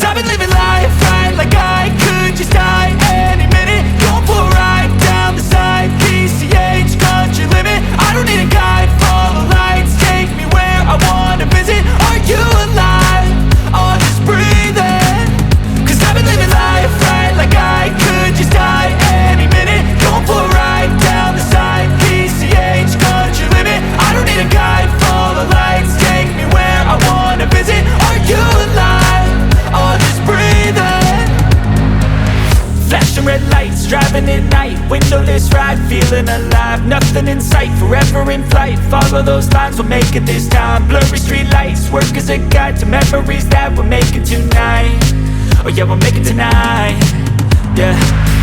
I've been living life right like I could just die any minute. Going for a ride down the side, PCH, country limit. I don't need a guide, follow lights, take me where I wanna visit. Are you alive? Or just breathing? Cause I've been living life right like I could just die any minute. Going for a ride down the side, PCH, country limit. I don't need a guide, follow lights, take me where I wanna visit. Are you alive? Or just breathing? Flashing red lights, driving at night, windowless ride, feeling alive. Nothing in sight, forever in flight. Follow those lines, we'll make it this time. Blurry street lights, work as a guide to memories that we're making tonight. Oh yeah, we'll make it tonight. Yeah.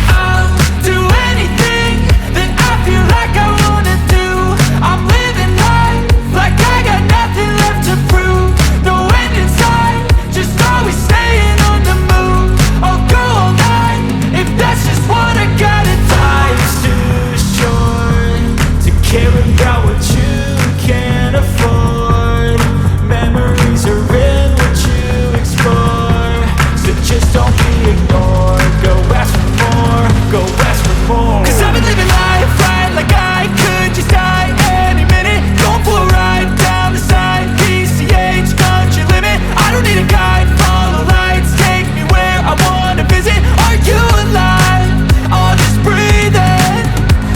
I'll do anything that I feel like I wanna do. I'm living life like I got nothing left to prove. No end in sight, just always staying on the move. I'll go all night if that's just what I gotta do. Life's too short to care about what you can't afford. Memories are in what you explore, so just don't be ignored. Go ask for more, go ask for more. Cause I've been living life right like I could just die any minute. Going for a ride down the side, PCH, country limit. I don't need a guide, follow lights, take me where I wanna visit. Are you alive? Or just breathing?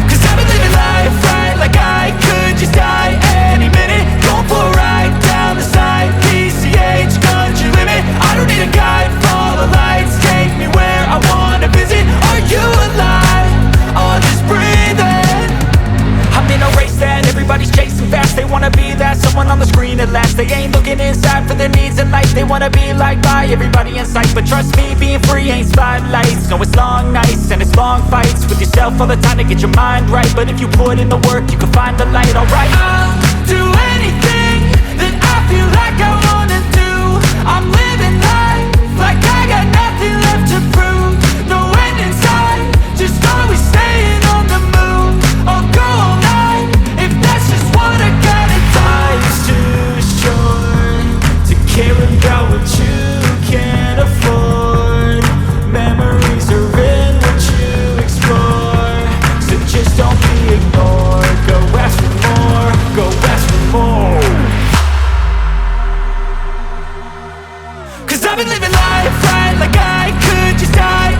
Cause I've been living life right like I could just die any minute. Going for a ride down the side, PCH, country limit. I don't need a guide, follow lights, take me where I wanna visit. Are you alive? Or just breathing? I'm in a race that everybody's chasing fast. They wanna be that someone on the screen at last. They ain't looking inside for their needs in life. They wanna be liked by everybody in sight. But trust me, being free ain't spotlights. No, it's long nights and it's long fights with yourself all the time to get your mind right. But if you put in the work, you can find the light, alright. I'll do anything that I feel like I wanna do. I'm living life like I got nothing left to prove. No end in sight, just always staying on the move. I'll go all night if that's just what I gotta do. Life's too short to care about what you can't afford. Memories are in what you explore, so just don't be ignored. Go ask for more, go ask for more. Cause I've been living life right like I could just die